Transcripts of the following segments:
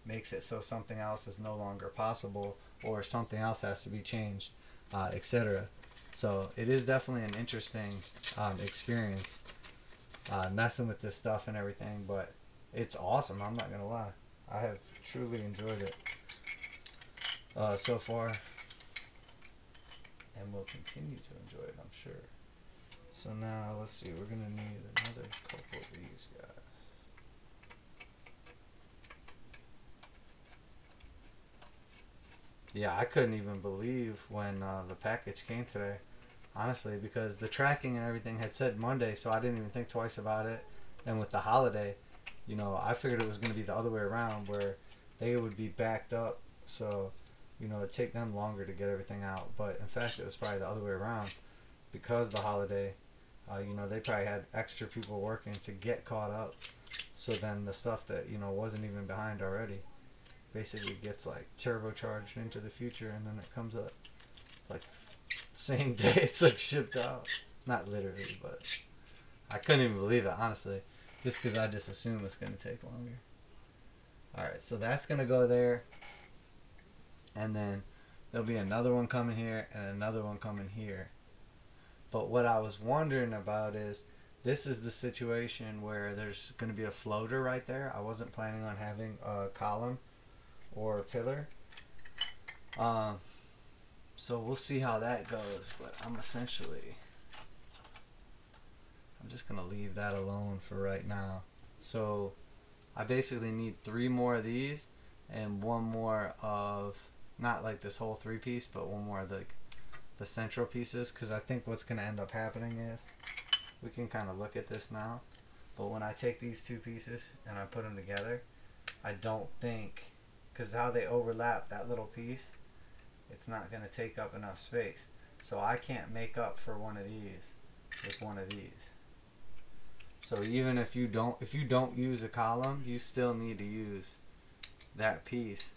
makes it so something else is no longer possible or something else has to be changed, etc. So it is definitely an interesting experience messing with this stuff and everything, but it's awesome. I'm not gonna lie, I have truly enjoyed it so far, and will continue to enjoy it, I'm sure. So now let's see, we're gonna need another couple of these guys. Yeah, I couldn't even believe when the package came today, honestly, because the tracking and everything had said Monday, so I didn't even think twice about it. And with the holiday, you know, I figured it was going to be the other way around, where they would be backed up, so, you know, it'd take them longer to get everything out. But in fact, it was probably the other way around, because the holiday, you know, they probably had extra people working to get caught up. So then the stuff that, you know, wasn't even behind already basically gets like turbocharged into the future, and then it comes up like same day it's like shipped out. Not literally, but I couldn't even believe it, honestly, just because I just assume it's going to take longer. Alright, so that's going to go there, and then there'll be another one coming here and another one coming here. But what I was wondering about is, this is the situation where there's going to be a floater right there. I wasn't planning on having a column or a pillar. So we'll see how that goes, but I'm just going to leave that alone for right now. So I basically need 3 more of these and 1 more of, not like this whole 3-piece, but 1 more of the central pieces, because I think what's going to end up happening is, we can kind of look at this now, but when I take these 2 pieces and I put them together, I don't think, because how they overlap that little piece, it's not going to take up enough space. So I can't make up for one of these with one of these. So even if you don't use a column, you still need to use that piece,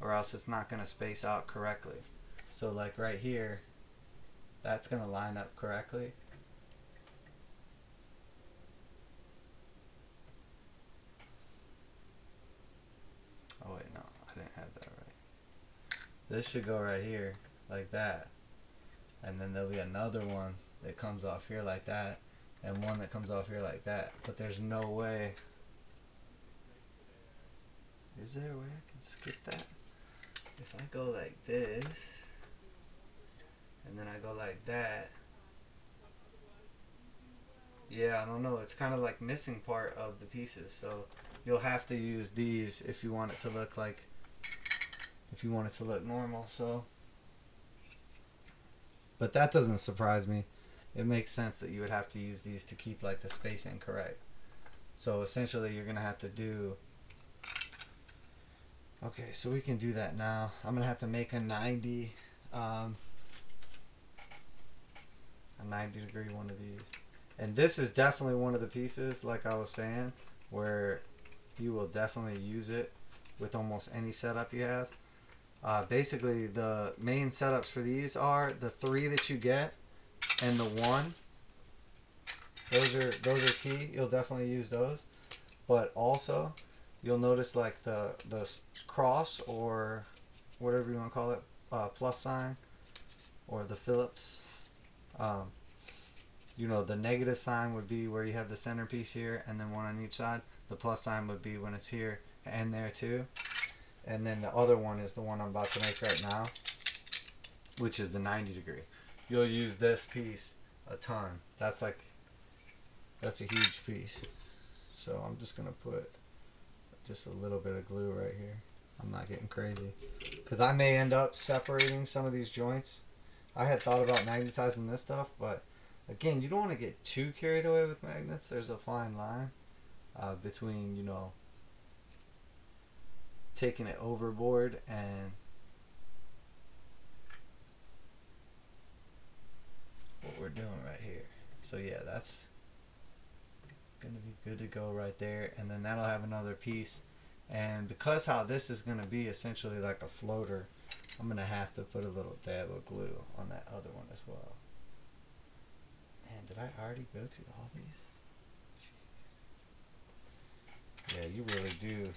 or else it's not going to space out correctly. So like right here, that's going to line up correctly. Oh wait, no, I didn't have that right. This should go right here, like that. And then there'll be another one that comes off here like that, and one that comes off here like that. But there's no way. Is there a way I can skip that? If I go like this, and then I go like that. Yeah, I don't know. It's kind of like missing part of the pieces. So you'll have to use these if you want it to look like, if you want it to look normal. So, but that doesn't surprise me. It makes sense that you would have to use these to keep like the spacing correct. So essentially you're gonna have to do, okay, so we can do that now. I'm gonna have to make a 90 degree one of these. And this is definitely one of the pieces, like I was saying, where you will definitely use it with almost any setup you have. Basically, the main setups for these are the 3 that you get and the 1. Those are key. You'll definitely use those. But also, you'll notice like the cross, or whatever you want to call it, plus sign, or the Phillips. You know, the negative sign would be where you have the centerpiece here and then one on each side. The plus sign would be when it's here and there too. And then the other one is the one I'm about to make right now, which is the 90 degree. You'll use this piece a ton. That's a huge piece. So I'm just going to put just a little bit of glue right here. I'm not getting crazy, because I may end up separating some of these joints. I had thought about magnetizing this stuff, but again, you don't want to get too carried away with magnets. There's a fine line between, you know, taking it overboard and what we're doing right here. So yeah, that's gonna be good to go right there, and then that'll have another piece. And because how this is gonna be essentially like a floater, I'm gonna have to put a little dab of glue on that other one as well. Man, did I already go through all these? Jeez. Yeah, you really do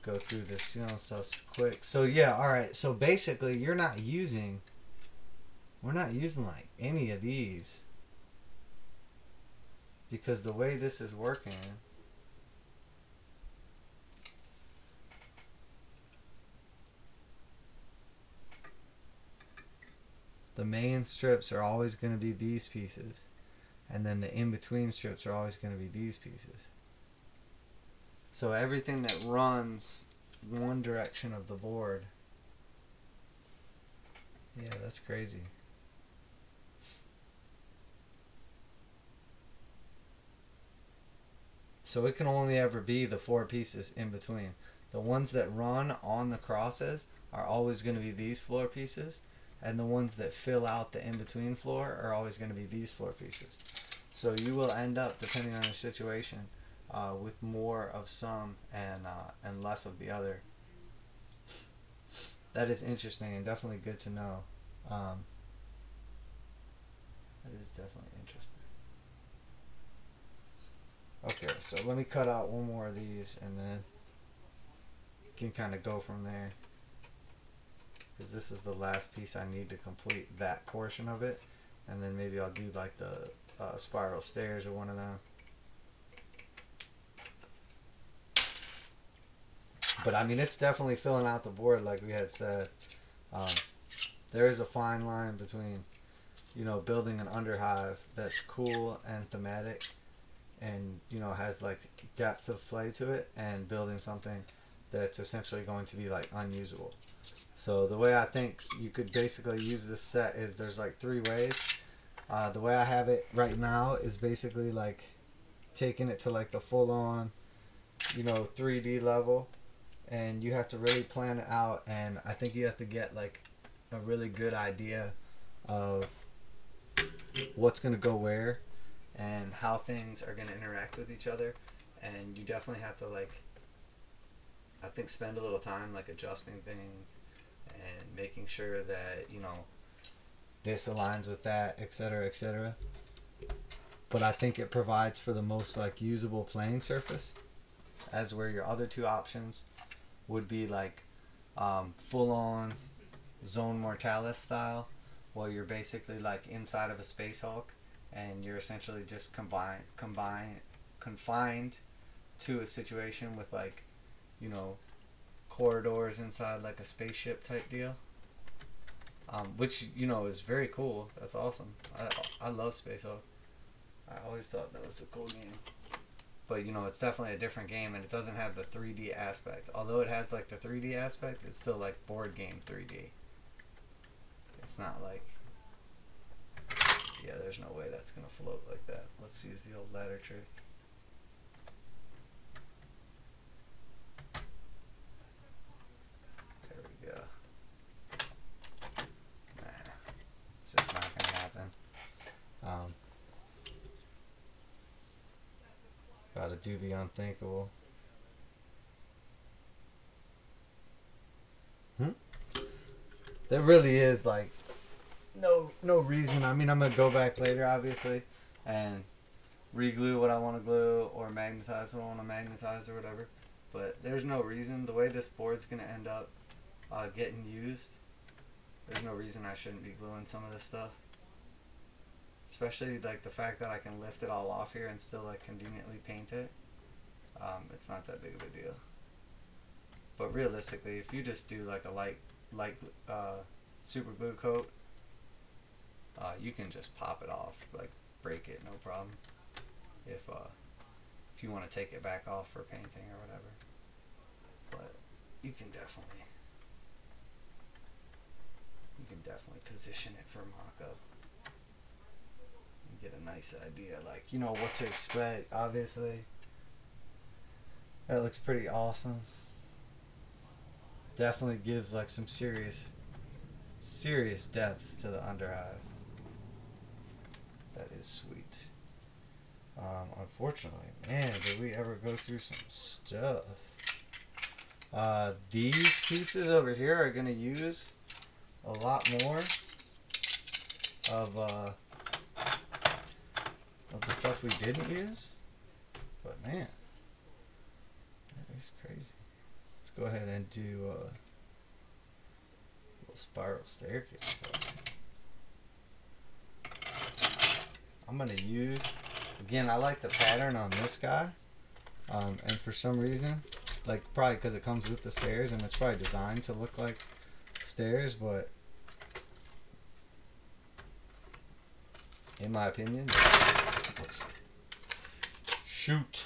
go through this ceiling stuff quick. So yeah, all right. So basically, we're not using like any of these, because the way this is working, the main strips are always going to be these pieces, and then the in-between strips are always going to be these pieces. So everything that runs one direction of the board, yeah, that's crazy. So it can only ever be the 4 pieces in between. The ones that run on the crosses are always going to be these floor pieces, and the ones that fill out the in-between floor are always going to be these floor pieces. So you will end up, depending on your situation, with more of some and less of the other. That is interesting and definitely good to know. That is definitely interesting. Okay, so let me cut out one more of these, and then you can kind of go from there, because this is the last piece I need to complete that portion of it, and then maybe I'll do like the spiral stairs or one of them. But I mean, it's definitely filling out the board like we had said. There is a fine line between, you know, building an underhive that's cool and thematic and, you know, has like depth of play to it, and building something that's essentially going to be like unusable. So the way I think you could basically use this set is there's like 3 ways. The way I have it right now is basically like taking it to like the full on, you know, 3D level, and you have to really plan it out, and I think you have to get like a really good idea of what's going to go where and how things are going to interact with each other. And you definitely have to, like, I think, spend a little time like adjusting things and making sure that, you know, this aligns with that, etc., etc. But I think it provides for the most like usable playing surface, as where your other 2 options would be like full on Zone Mortalis style, where you're basically like inside of a Space Hulk, and you're essentially just confined to a situation with, like, you know, corridors inside like a spaceship type deal, which, you know, is very cool. That's awesome. I love Space Hulk. I always thought that was a cool game. But, you know, it's definitely a different game, and it doesn't have the 3D aspect. Although it has like the 3D aspect, it's still like board game 3D. It's not like, yeah, there's no way that's gonna float like that. Let's use the old ladder trick. There we go. Nah, it's just not gonna happen. Gotta do the unthinkable. There really is like no reason. I mean, I'm gonna go back later, obviously, and re-glue what I want to glue, or magnetize what I want to magnetize, or whatever. But there's no reason. The way this board's gonna end up getting used, there's no reason I shouldn't be gluing some of this stuff. Especially like the fact that I can lift it all off here and still like conveniently paint it. It's not that big of a deal. But realistically, if you just do like a light super glue coat, you can just pop it off, like break it, no problem. If you want to take it back off for painting or whatever, but you can definitely position it for mock-up and get a nice idea, like, you know, what to expect. Obviously, that looks pretty awesome. Definitely gives like some serious depth to the underhive. That is sweet. Unfortunately, man, did we ever go through some stuff. These pieces over here are gonna use a lot more of the stuff we didn't use, but man, that is crazy. let's go ahead and do a little spiral staircase. I'm gonna use, again, I like the pattern on this guy, and for some reason, like probably because it comes with the stairs and it's probably designed to look like stairs, but in my opinion, shoot,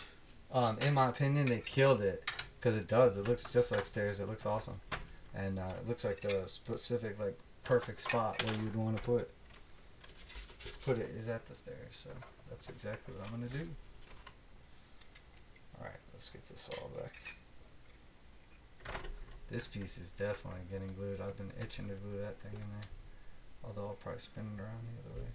in my opinion, they killed it, because it does. It looks just like stairs. It looks awesome, and it looks like the specific, like, perfect spot where you'd want to put it is at the stairs. So that's exactly what I'm gonna do. All right, let's get this all back. This piece is definitely getting glued. I've been itching to glue that thing in there, although I'll probably spin it around the other way.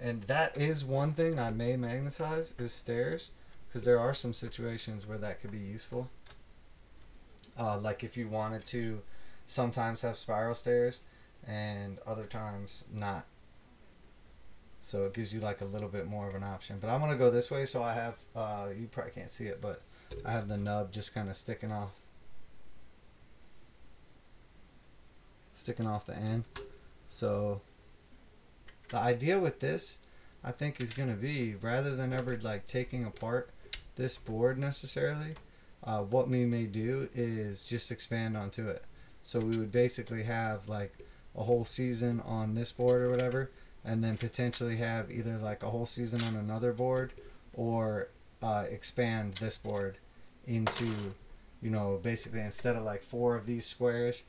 And that is one thing I may magnetize, is stairs, because there are some situations where that could be useful. Like if you wanted to sometimes have spiral stairs and other times not. So it gives you like a little bit more of an option. But I'm going to go this way, so I have, you probably can't see it, but I have the nub just kind of sticking off the end. So the idea with this, I think, is going to be, rather than ever like taking apart this board necessarily, what we may do is just expand onto it. So we would basically have like a whole season on this board or whatever, and then potentially have either like a whole season on another board, or expand this board into, you know, basically instead of like 4 of these squares,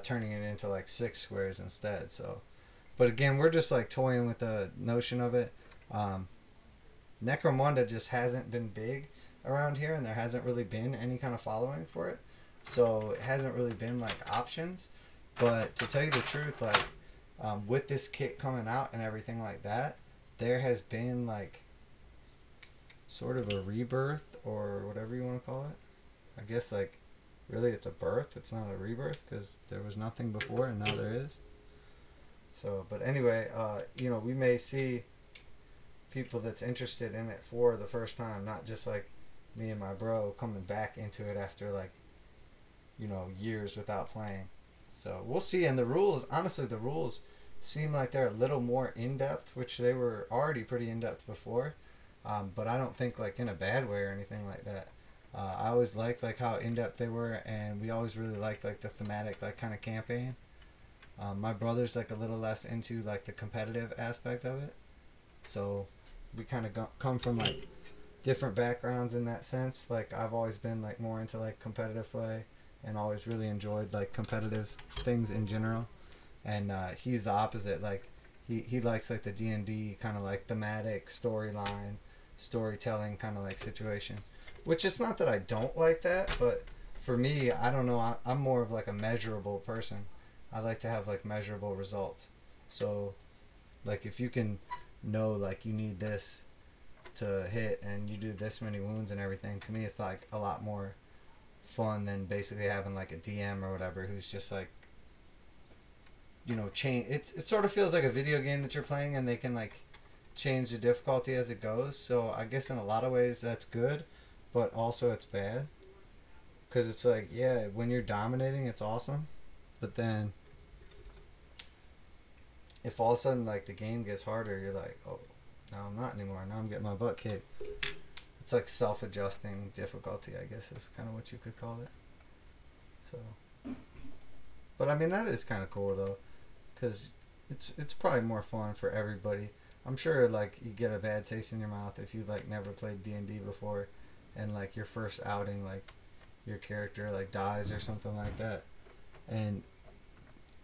turning it into like 6 squares instead. So, but again, we're just like toying with the notion of it. Necromunda just hasn't been big around here, and there hasn't really been any kind of following for it. So it hasn't really been like options. But to tell you the truth, like with this kit coming out and everything like that, there has been like sort of a rebirth, or whatever you want to call it. I guess like really it's a birth. It's not a rebirth, because there was nothing before and now there is. So, but anyway, you know, we may see people that's interested in it for the first time, not just like me and my bro coming back into it after like, you know, years without playing. So we'll see. And the rules, honestly, the rules seem like they're a little more in-depth, which they were already pretty in-depth before, but I don't think like in a bad way or anything like that. I always liked like how in-depth they were, and we always really liked like the thematic like kind of campaign. My brother's like a little less into like the competitive aspect of it, so we kind of come from like different backgrounds in that sense. Like I've always been like more into like competitive play, and always really enjoyed like competitive things in general. And he's the opposite. Like he likes like the D&D kind of like thematic storyline, storytelling kind of like situation. Which it's not that I don't like that, but for me, I don't know. I'm more of like a measurable person. I like to have like measurable results. So like if you can know like you need this to hit and you do this many wounds and everything, to me it's like a lot more fun than basically having like a DM or whatever who's just like, you know, change. It sort of feels like a video game that you're playing, and they can like change the difficulty as it goes. So I guess in a lot of ways that's good, but also it's bad, because it's like, yeah, when you're dominating it's awesome, but then if all of a sudden like the game gets harder, you're like, oh, now I'm not anymore, now I'm getting my butt kicked. It's like self-adjusting difficulty, I guess is kind of what you could call it. So, but I mean, that is kind of cool though, because it's probably more fun for everybody. I'm sure like you get a bad taste in your mouth if you like never played D&D before, and like your first outing, like your character like dies or something like that. And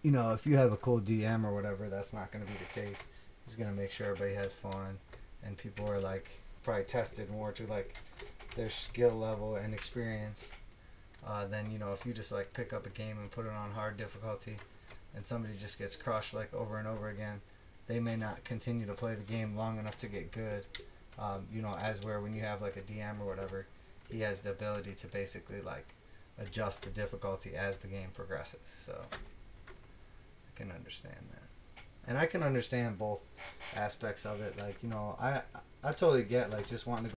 you know, if you have a cool DM or whatever, that's not going to be the case. He's going to make sure everybody has fun, and people are like probably tested more to like their skill level and experience than, you know, if you just like pick up a game and put it on hard difficulty and somebody just gets crushed like over and over again, they may not continue to play the game long enough to get good. You know, as where when you have like a DM or whatever, he has the ability to basically like adjust the difficulty as the game progresses. So I can understand that, and I can understand both aspects of it. Like, you know, I totally get like just wanting to